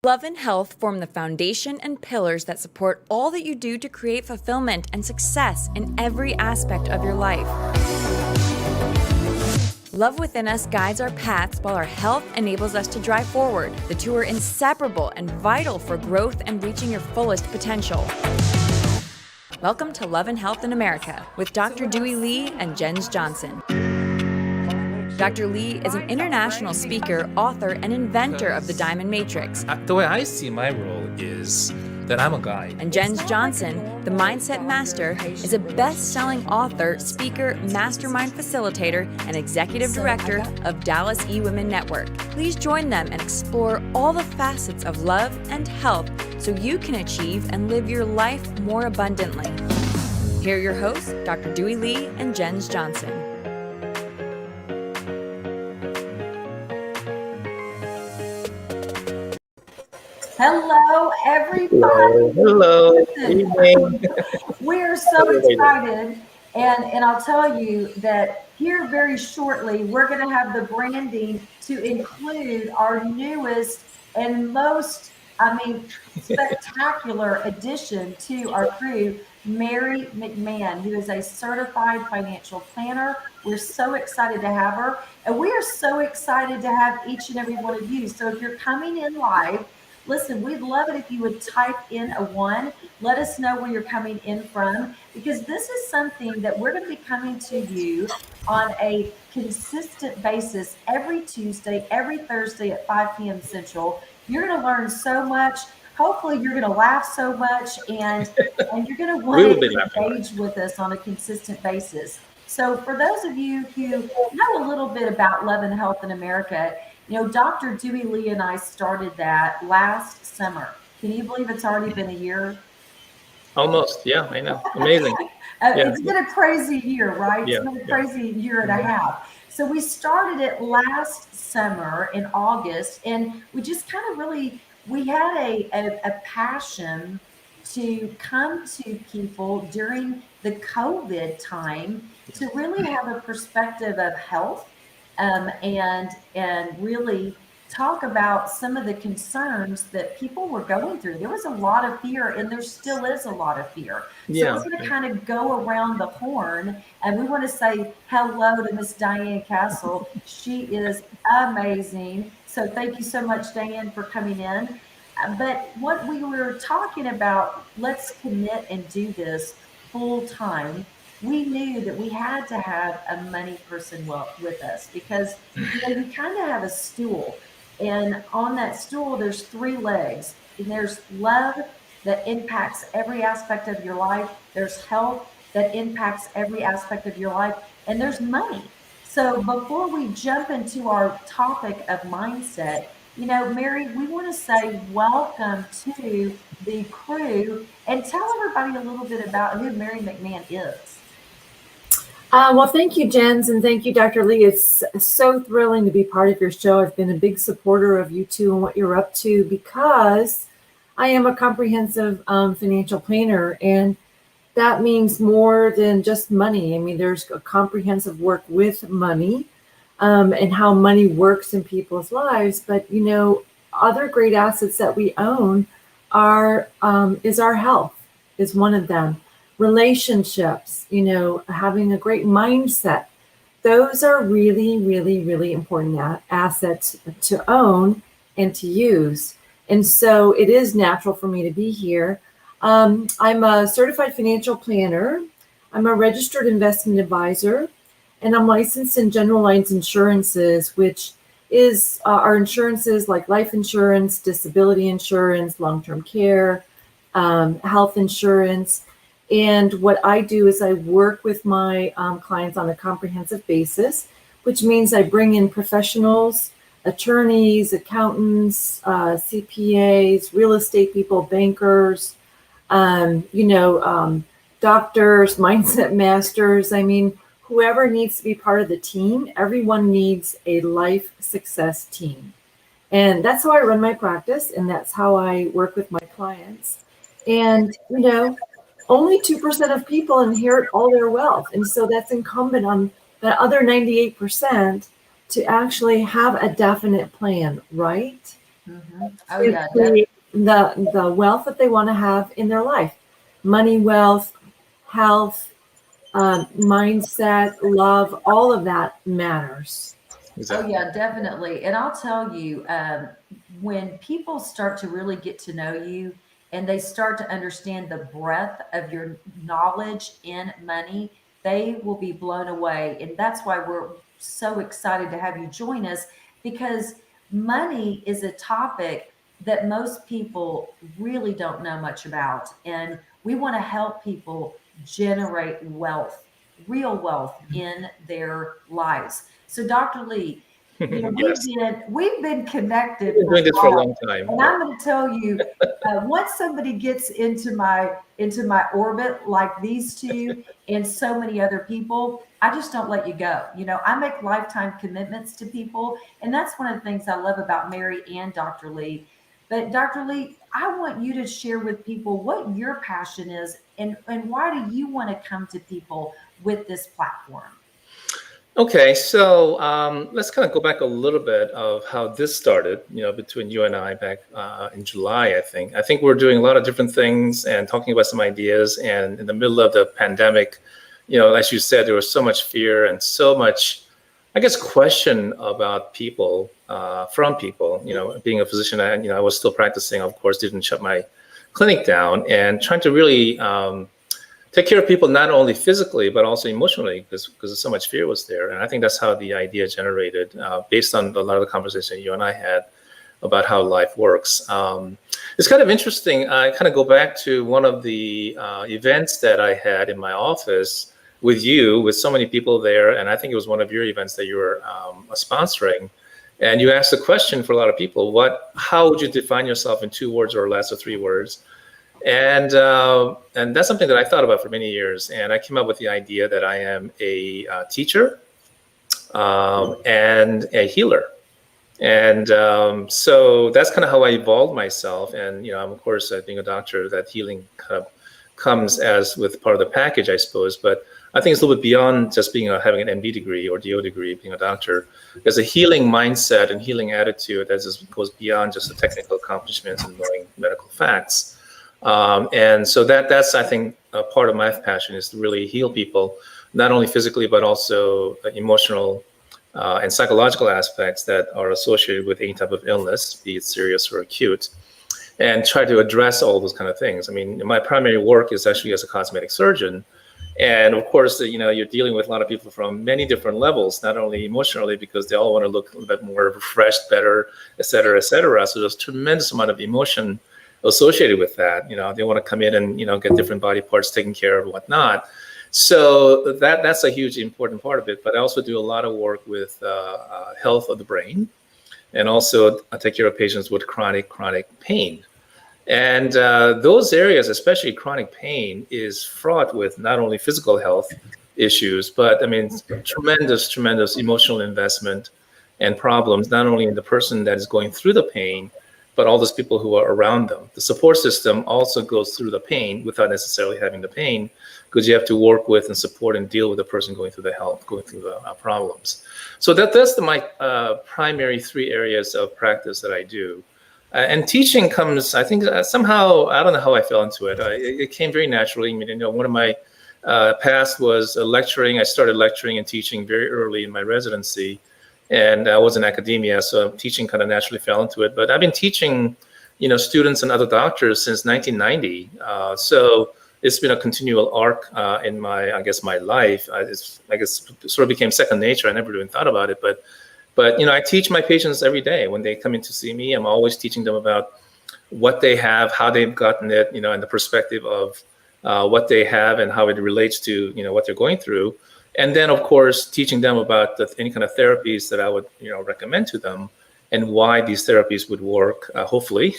Love and health form the foundation and pillars that support all that you do to create fulfillment and success in every aspect of your life. Love within us guides our paths while our health enables us to drive forward. The two are inseparable and vital for growth and reaching your fullest potential. Welcome to Love and Health in America with Dr. Doohi Lee and Jens Johnson. Dr. Lee is an international speaker, author, and inventor of the Diamond Matrix. The way I see my role is that I'm a guide. And Jens Johnson, the Mindset Master, is a best-selling author, speaker, mastermind facilitator, and executive director of Dallas eWomen Network. Please join them and explore all the facets of love and health so you can achieve and live your life more abundantly. Here are your hosts, Dr. Doohi Lee and Jens Johnson. Hello, everybody. Hello. We're so excited. And I'll tell you that here very shortly, we're going to have the branding to include our newest and most, spectacular addition to our crew, Mary McMahon, who is a certified financial planner. We're so excited to have her. And we are so excited to have each and every one of you. So if you're coming in live, listen, we'd love it if you would type in a 1. Let us know where you're coming in from, because this is something that we're going to be coming to you on a consistent basis every Tuesday, every Thursday at 5 p.m. Central. You're going to learn so much. Hopefully you're going to laugh so much, and you're going to want to engage with us on a consistent basis. So for those of you who know a little bit about Love and Health in America, you know, Dr. Doohi Lee and I started that last summer. Can you believe it's already been a year? Almost, yeah, I know. Amazing. It's been a crazy year, right? Yeah, it's been a crazy year and a half. So we started it last summer in August, and we just kind of we had a passion to come to people during the COVID time to really have a perspective of health. And really talk about some of the concerns that people were going through. There was a lot of fear, and there still is a lot of fear. So we're going to kind of go around the horn, and we want to say hello to Miss Diane Castle. She is amazing. So thank you so much, Diane, for coming in. But what we were talking about, let's commit and do this full time. We knew that we had to have a money person with us, because you kind of have a stool, and on that stool there's 3 legs, and there's love that impacts every aspect of your life, there's health that impacts every aspect of your life, and there's money. So before we jump into our topic of mindset, you know, Mary, we want to say welcome to the crew, and tell everybody a little bit about who Mary McMahon is. Well, thank you, Jens, and thank you, Dr. Lee. It's so thrilling to be part of your show. I've been a big supporter of you two and what you're up to, because I am a comprehensive financial planner, and that means more than just money. I mean, there's a comprehensive work with money and how money works in people's lives. But, you know, other great assets that we own is our health is one of them. Relationships, you know, having a great mindset. Those are really, really, really important assets to own and to use. And so it is natural for me to be here. I'm a certified financial planner. I'm a registered investment advisor, and I'm licensed in general lines insurances, which is our insurances like life insurance, disability insurance, long-term care, health insurance. And what I do is I work with my clients on a comprehensive basis, which means I bring in professionals, attorneys, accountants, CPAs, real estate people, bankers, doctors, mindset masters. I mean, whoever needs to be part of the team, everyone needs a life success team. And that's how I run my practice, and that's how I work with my clients. And, you know, only 2% of people inherit all their wealth. And so that's incumbent on the other 98% to actually have a definite plan, right? Oh yeah, the wealth that they want to have in their life, money, wealth, health, mindset, love, all of that matters. Exactly. Oh yeah, definitely. And I'll tell you, when people start to really get to know you and they start to understand the breadth of your knowledge in money, they will be blown away. And that's why we're so excited to have you join us, because money is a topic that most people really don't know much about. And we want to help people generate wealth, real wealth in their lives. So, Dr. Lee, you know, Yes. we've been connected We've been for a doing this for a while, long time. and I'm going to tell you, once somebody gets into my orbit like these two and so many other people, I just don't let you go. You know, I make lifetime commitments to people, and that's one of the things I love about Mary and Dr. Lee. But Dr. Lee, I want you to share with people what your passion is, and why do you want to come to people with this platform? Okay, so let's kind of go back a little bit of how this started, between you and I back in July, I think. I think we're doing a lot of different things and talking about some ideas. And in the middle of the pandemic, as you said, there was so much fear and so much, I guess, question about people, from people. Being a physician, I was still practicing, of course, didn't shut my clinic down, and trying to really take care of people, not only physically, but also emotionally, because so much fear was there. And I think that's how the idea generated, based on a lot of the conversation you and I had about how life works. It's kind of interesting. I kind of go back to one of the events that I had in my office with you, with so many people there. And I think it was one of your events that you were sponsoring. And you asked a question for a lot of people: how would you define yourself in 2 words or less, or 3 words? And that's something that I thought about for many years. And I came up with the idea that I am a teacher and a healer. And so that's kind of how I evolved myself. And, I'm, of course, being a doctor, that healing kind of comes as with part of the package, I suppose. But I think it's a little bit beyond just having an MD degree or DO degree, being a doctor. There's a healing mindset and healing attitude that just goes beyond just the technical accomplishments and knowing medical facts. And so that's, I think, part of my passion, is to really heal people, not only physically, but also emotional and psychological aspects that are associated with any type of illness, be it serious or acute, and try to address all those kind of things. I mean, my primary work is actually as a cosmetic surgeon. And of course, you're dealing with a lot of people from many different levels, not only emotionally, because they all want to look a little bit more refreshed, better, et cetera, et cetera. So there's a tremendous amount of emotion associated with that. They want to come in and get different body parts taken care of and whatnot. So that's a huge important part of it. But I also do a lot of work with health of the brain, and also I take care of patients with chronic pain. And those areas, especially chronic pain, is fraught with not only physical health issues, but I mean, tremendous emotional investment and problems, not only in the person that is going through the pain, but all those people who are around them. The support system also goes through the pain without necessarily having the pain, because you have to work with and support and deal with the person going through the problems. So that's my primary 3 areas of practice that I do. And teaching comes, I think, somehow, I don't know how I fell into it. It came very naturally. I mean, one of my past was lecturing. I started lecturing and teaching very early in my residency. And I was in academia, so teaching kind of naturally fell into it. But I've been teaching, students and other doctors since 1990. So it's been a continual arc in my life. It sort of became second nature. I never even thought about it, but I teach my patients every day when they come in to see me. I'm always teaching them about what they have, how they've gotten it, and the perspective of what they have and how it relates to what they're going through. And then, of course, teaching them about any kind of therapies that I would, recommend to them, and why these therapies would work, hopefully,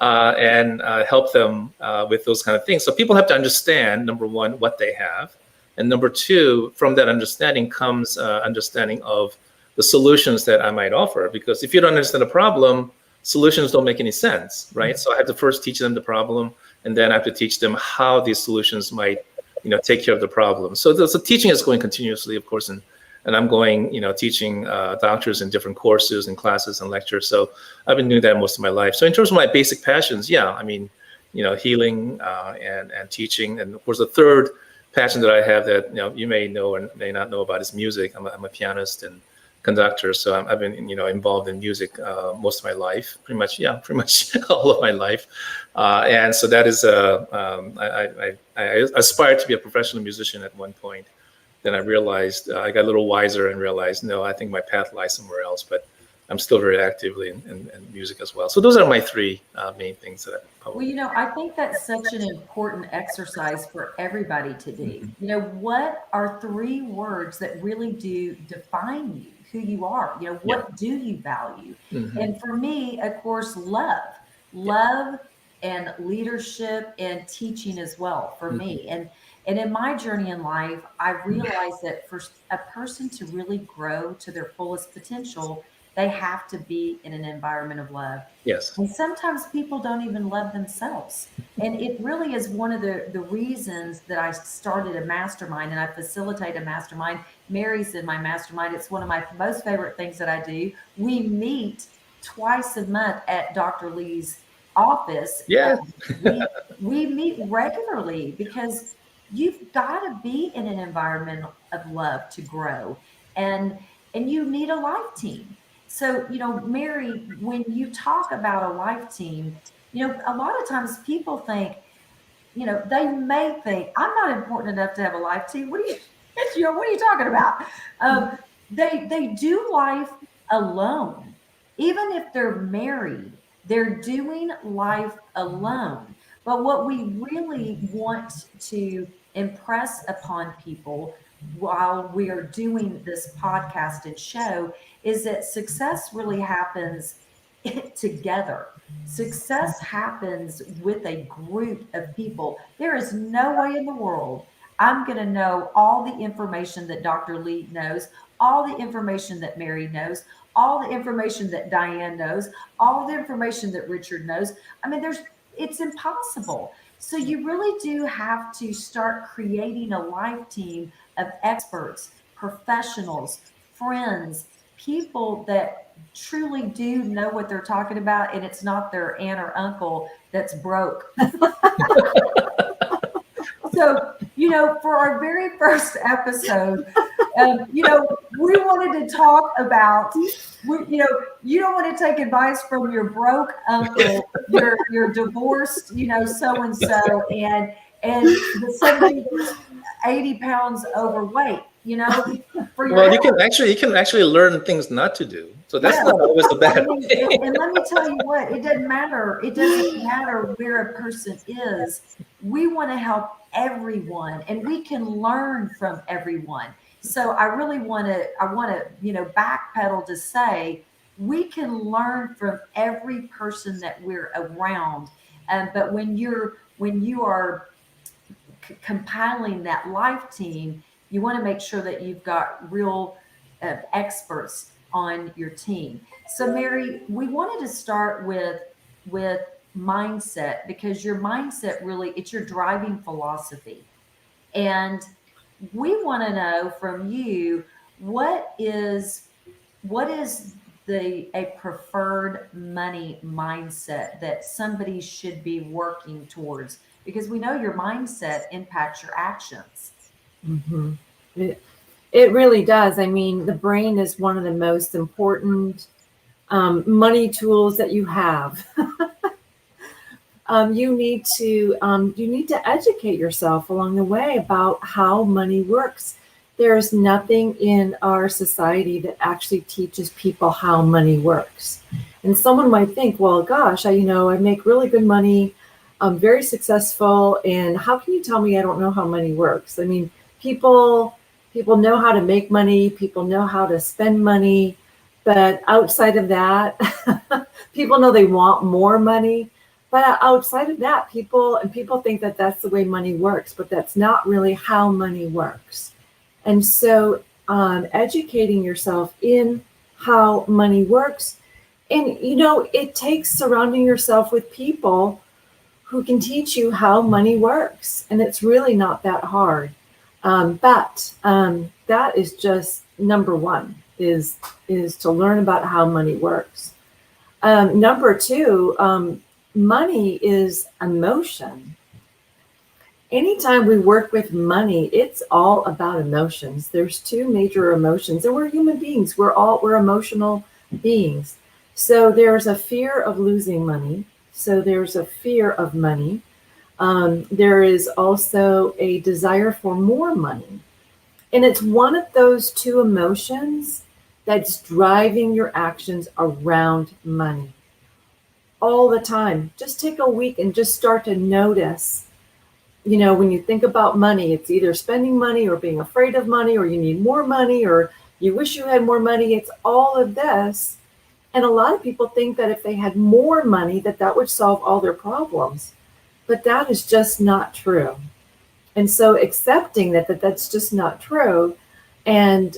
and help them with those kind of things. So people have to understand, number one, what they have, and number two, from that understanding comes understanding of the solutions that I might offer. Because if you don't understand the problem, solutions don't make any sense, right? So I have to first teach them the problem, and then I have to teach them how these solutions might take care of the problem. So the teaching is going continuously, of course, and and I'm going, teaching doctors in different courses and classes and lectures. So I've been doing that most of my life. So in terms of my basic passions, yeah, I mean, healing and teaching. And of course, the third passion that I have that you may know and may not know about is music. I'm a pianist and conductor, so I've been involved in music most of my life, pretty much all of my life, and so that is I aspired to be a professional musician at one point. Then I realized I got a little wiser and realized no, I think my path lies somewhere else. But I'm still very actively in music as well. So those are my three main things that I probably. Well, I think that's such an important exercise for everybody to do. What are three words that really do define you, who you are? What do you value? Mm-hmm. And for me, of course, love and leadership and teaching as well for me. And in my journey in life, I realized that for a person to really grow to their fullest potential, they have to be in an environment of love. Yes. And sometimes people don't even love themselves. And it really is one of the reasons that I started a mastermind and I facilitate a mastermind. Mary's in my mastermind. It's one of my most favorite things that I do. We meet twice a month at Dr. Lee's office. Yeah. We meet regularly because you've got to be in an environment of love to grow. And you need a life team. So, Mary, when you talk about a life team, a lot of times people think, they may think I'm not important enough to have a life team. What are you talking about? They do life alone. Even if they're married, they're doing life alone. But what we really want to impress upon people while we are doing this podcast and show is that success really happens together. Success happens with a group of people. There is no way in the world I'm going to know all the information that Dr. Lee knows, all the information that Mary knows, all the information that Diane knows, all the information that Richard knows. I mean, it's impossible. So you really do have to start creating a life team of experts, professionals, friends, people that truly do know what they're talking about, and it's not their aunt or uncle that's broke. So, for our very first episode, we wanted to talk about, you don't want to take advice from your broke uncle, your divorced, so-and-so, and somebody that's 80 pounds overweight, Well, you can actually learn things not to do. So that's not always a bad thing. And let me tell you what, it doesn't matter. It doesn't matter where a person is. We want to help everyone and we can learn from everyone. So I want to, backpedal to say, we can learn from every person that we're around. But when you are compiling that life team, you want to make sure that you've got real experts on your team. So Mary, we wanted to start with mindset, because your mindset really, it's your driving philosophy. And we want to know from you, what is a preferred money mindset that somebody should be working towards? Because we know your mindset impacts your actions. Mm-hmm. It really does. I mean, the brain is one of the most important money tools that you have. You need to educate yourself along the way about how money works. There's nothing in our society that actually teaches people how money works. And someone might think, well, gosh, I make really good money. I'm very successful. And how can you tell me I don't know how money works? I mean, people know how to make money. People know how to spend money. But outside of that, people know they want more money. But outside of that, people think that that's the way money works. But that's not really how money works. And so educating yourself in how money works. And, it takes surrounding yourself with people who can teach you how money works. And it's really not that hard. But that is just number one is to learn about how money works. Number two, money is emotion. Anytime we work with money, it's all about emotions. There's two major emotions, and we're human beings. We're emotional beings. So there's a fear of losing money. So there's a fear of money. There is also a desire for more money. And it's one of those two emotions that's driving your actions around money all the time. Just take a week and just start to notice, when you think about money, it's either spending money or being afraid of money, or you need more money, or you wish you had more money. It's all of this. And a lot of people think that if they had more money, that would solve all their problems. But that is just not true. And so accepting that's just not true, and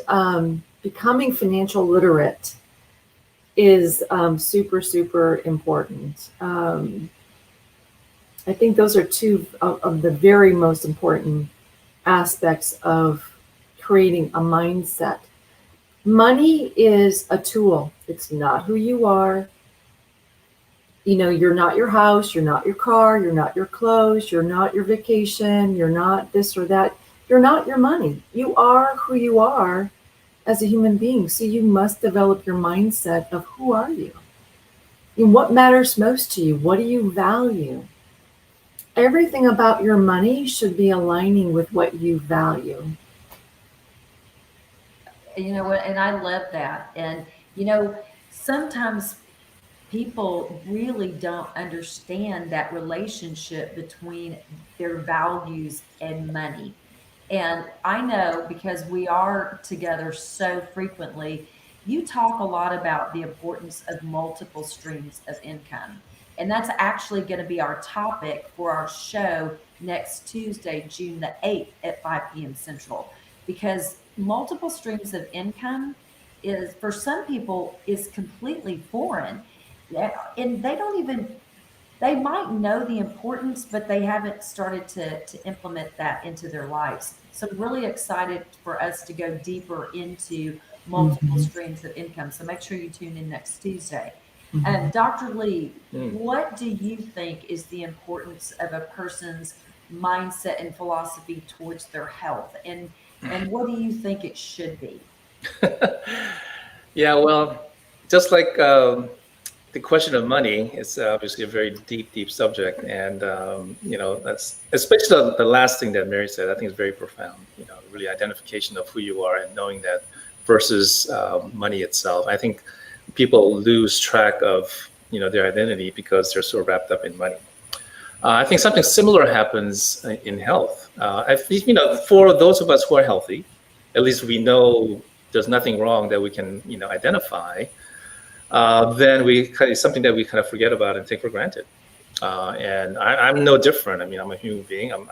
becoming financial literate is super, super important. I think those are two of the very most important aspects of creating a mindset. Money is a tool. It's not who you are. You're not your house, you're not your car, you're not your clothes, you're not your vacation, you're not this or that. You're not your money. You are who you are as a human being. So you must develop your mindset of who are you? And what matters most to you? What do you value? Everything about your money should be aligning with what you value. And I love that. And, sometimes people really don't understand that relationship between their values and money. And I know, because we are together so frequently, you talk a lot about the importance of multiple streams of income. And that's actually going to be our topic for our show next Tuesday, June the 8th at 5 p.m. Central. Because multiple streams of income is, for some people, is completely foreign. And they might know the importance, but they haven't started to implement that into their lives. So I'm really excited for us to go deeper into multiple streams of income. So make sure you tune in next Tuesday. Dr. Lee, what do you think is the importance of a person's mindset and philosophy towards their health? And what do you think it should be? Yeah, well, just like the question of money is obviously a very deep subject. And, that's especially the last thing that Mary said, I think is very profound, really identification of who you are and knowing that versus money itself. I think people lose track of, their identity because they're so wrapped up in money. I think something similar happens in health. I think, for those of us who are healthy, at least we know there's nothing wrong that we can, identify. Then it's something that we kind of forget about and take for granted. And I'm no different. I mean, I'm a human being. I'm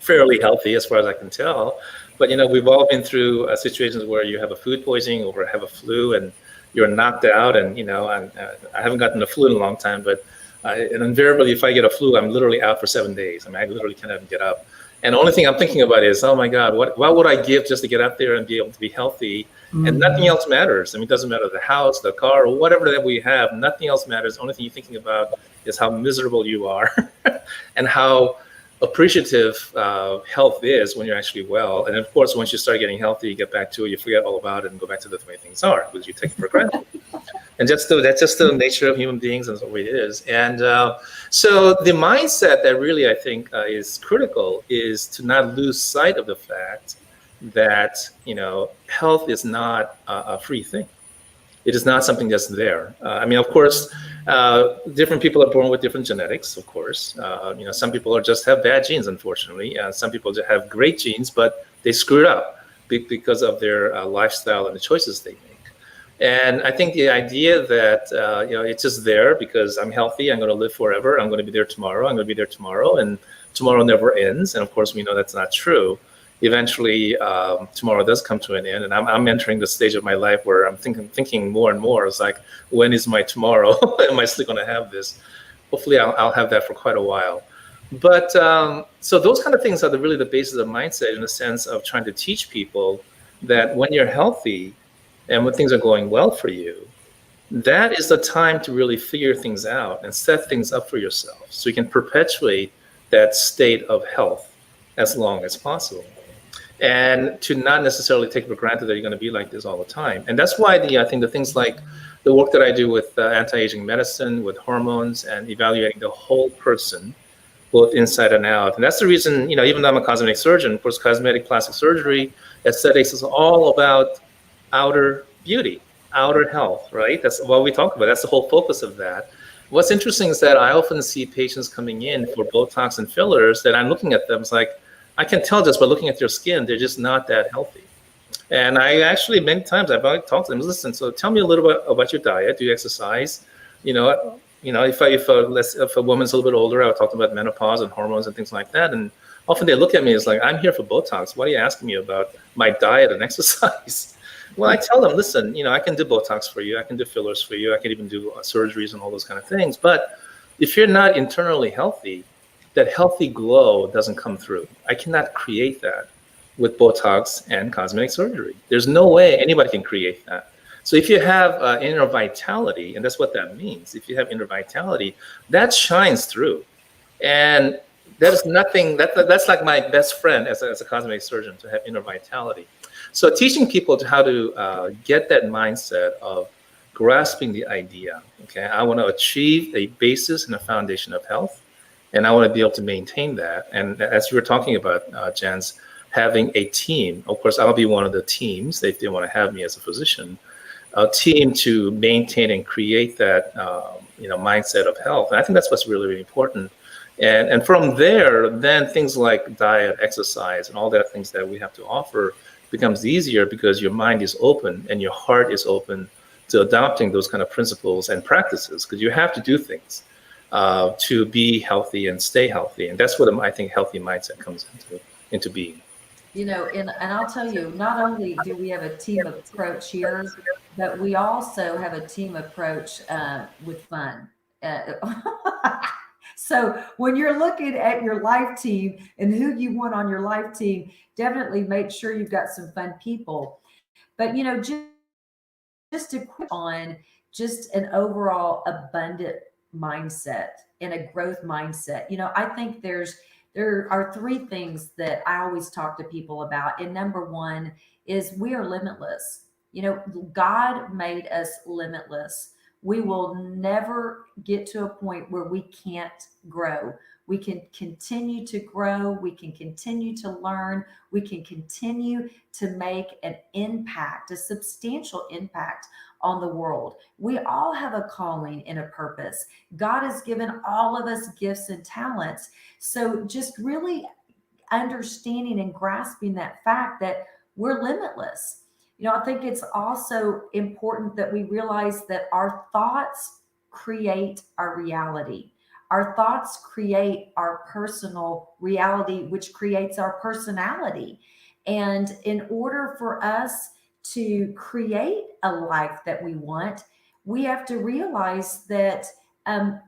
fairly healthy as far as I can tell. But, we've all been through situations where you have a food poisoning or have a flu and you're knocked out. And, I haven't gotten the flu in a long time, but and invariably, if I get a flu, I'm literally out for 7 days. I mean, I literally can't even get up. And the only thing I'm thinking about is, oh my God, what would I give just to get out there and be able to be healthy? And nothing else matters. I mean, it doesn't matter the house, the car, or whatever that we have. Nothing else matters. The only thing you're thinking about is how miserable you are and how appreciative health is when you're actually well. And of course, once you start getting healthy, you get back to it, you forget all about it and go back to the way things are because you take it for granted. And that's just the nature of human beings, and that's the way it is. And so the mindset that really I think is critical is to not lose sight of the fact that, health is not a free thing. It is not something that's there. I mean, of course, different people are born with different genetics, of course. Some people just have bad genes, unfortunately. Some people just have great genes, but they screwed up because of their lifestyle and the choices they make. And I think the idea that, it's just there because I'm healthy, I'm going to live forever, I'm going to be there tomorrow, I'm going to be there tomorrow, and tomorrow never ends. And of course, we know that's not true. Eventually, tomorrow does come to an end, and I'm entering the stage of my life where I'm thinking more and more. It's like, when is my tomorrow? Am I still going to have this? Hopefully, I'll have that for quite a while. But so those kind of things are really the basis of mindset, in the sense of trying to teach people that when you're healthy and when things are going well for you, that is the time to really figure things out and set things up for yourself so you can perpetuate that state of health as long as possible. And to not necessarily take for granted that you're going to be like this all the time. And that's why I think the things like the work that I do with anti-aging medicine, with hormones, and evaluating the whole person, both inside and out. And that's the reason, even though I'm a cosmetic surgeon, of course, cosmetic plastic surgery, aesthetics is all about outer beauty, outer health, right? That's what we talk about. That's the whole focus of that. What's interesting is that I often see patients coming in for Botox and fillers that I'm looking at them, it's like, I can tell just by looking at their skin, they're just not that healthy. And I actually, many times I've talked to them, listen, so tell me a little bit about your diet. Do you exercise? If a woman's a little bit older, I would talk about menopause and hormones and things like that. And often they look at me as like, I'm here for Botox. Why are you asking me about my diet and exercise? Well, I tell them, listen, I can do Botox for you. I can do fillers for you. I can even do surgeries and all those kind of things. But if you're not internally healthy, that healthy glow doesn't come through. I cannot create that with Botox and cosmetic surgery. There's no way anybody can create that. So if you have inner vitality, and that's what that means, if you have inner vitality, that shines through. And there's nothing, that's like my best friend as a cosmetic surgeon, to have inner vitality. So teaching people how to get that mindset of grasping the idea, okay, I want to achieve a basis and a foundation of health, and I want to be able to maintain that. And as you were talking about, Jens, having a team, of course, I'll be one of the teams, if they want to have me as a physician, a team to maintain and create that mindset of health. And I think that's what's really, really important. And from there, then things like diet, exercise, and all that things that we have to offer becomes easier because your mind is open and your heart is open to adopting those kind of principles and practices, because you have to do things to be healthy and stay healthy. And that's what I think healthy mindset comes into being. And I'll tell you, not only do we have a team approach here, but we also have a team approach with fun. So when you're looking at your life team and who you want on your life team, definitely make sure you've got some fun people. But, just to quit on just an overall abundant mindset and a growth mindset. I think there are three things that I always talk to people about. And number one is we are limitless. God made us limitless. We will never get to a point where we can't grow. We can continue to grow. We can continue to learn. We can continue to make an impact, a substantial impact on the world. We all have a calling and a purpose. God has given all of us gifts and talents. So just really understanding and grasping that fact that we're limitless. I think it's also important that we realize that our thoughts create our reality. Our thoughts create our personal reality, which creates our personality. And in order for us to create a life that we want, we have to realize that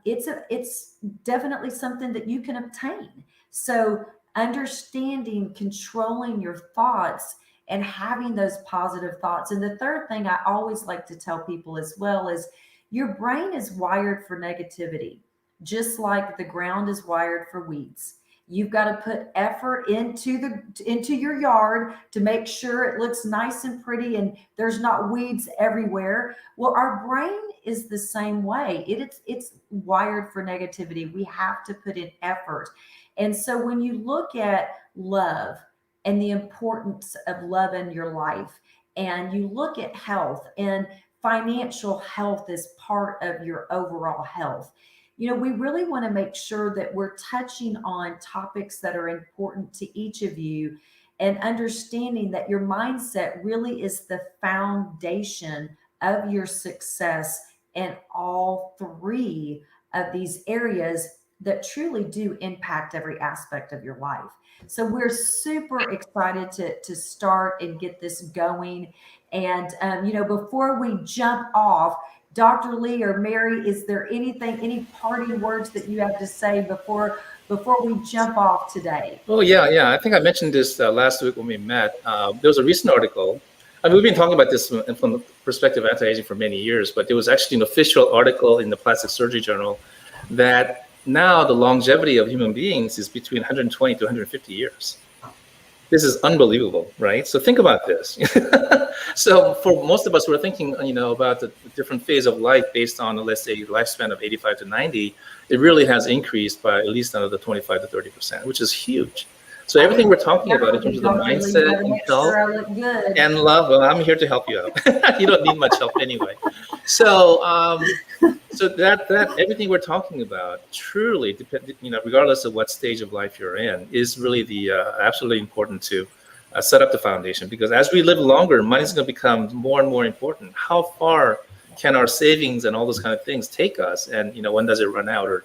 it's definitely something that you can obtain. So understanding, controlling your thoughts and having those positive thoughts. And the third thing I always like to tell people as well is your brain is wired for negativity, just like the ground is wired for weeds. You've got to put effort into your yard to make sure it looks nice and pretty and there's not weeds everywhere. Well, our brain is the same way. It's wired for negativity. We have to put in effort. And so when you look at love and the importance of love in your life, and you look at health, and financial health is part of your overall health, we really want to make sure that we're touching on topics that are important to each of you, and understanding that your mindset really is the foundation of your success in all three of these areas that truly do impact every aspect of your life. So we're super excited to start and get this going. And, before we jump off, Dr. Lee or Mary, is there anything, any parting words that you have to say before we jump off today? Oh, yeah. I think I mentioned this last week when we met. There was a recent article. I mean, we've been talking about this from the perspective of anti-aging for many years, but there was actually an official article in the Plastic Surgery Journal that now the longevity of human beings is between 120 to 150 years. This is unbelievable, right? So think about this. So for most of us, we're thinking, about the different phase of life based on, let's say, lifespan of 85 to 90. It really has increased by at least another 25 to 30%, which is huge. So everything we're talking about in terms of the mindset and health and love, well, I'm here to help you out. You don't need much help anyway. So, that everything we're talking about truly, regardless of what stage of life you're in, is really the absolutely important to set up the foundation. Because as we live longer, money is going to become more and more important. How far can our savings and all those kind of things take us? And when does it run out? Or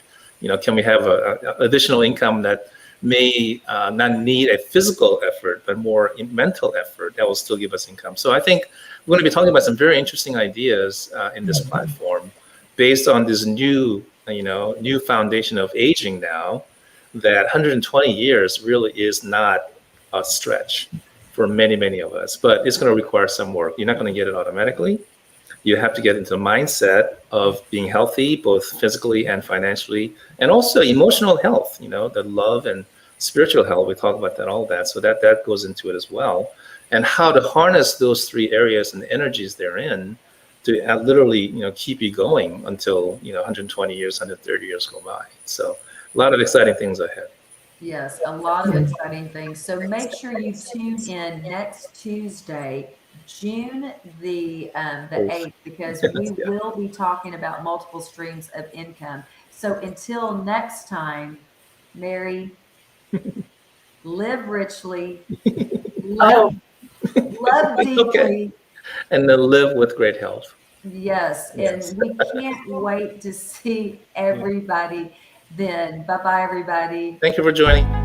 can we have a additional income that may not need a physical effort, but more mental effort that will still give us income? So I think we're going to be talking about some very interesting ideas in this platform based on this new foundation of aging now, that 120 years really is not a stretch for many, many of us, but it's going to require some work. You're not going to get it automatically. You have to get into the mindset of being healthy, both physically and financially, and also emotional health, the love and spiritual health. We talk about that, all that. So that goes into it as well. And how to harness those three areas and the energies they're in to literally, keep you going until, 120 years, 130 years go by. So a lot of exciting things ahead. Yes, a lot of exciting things. So make sure you tune in next Tuesday, June the 8th, because we will be talking about multiple streams of income. So until next time, Mary, live richly, love deeply. Okay. And then live with great health. Yes, and we can't wait to see everybody then. Bye-bye, everybody. Thank you for joining.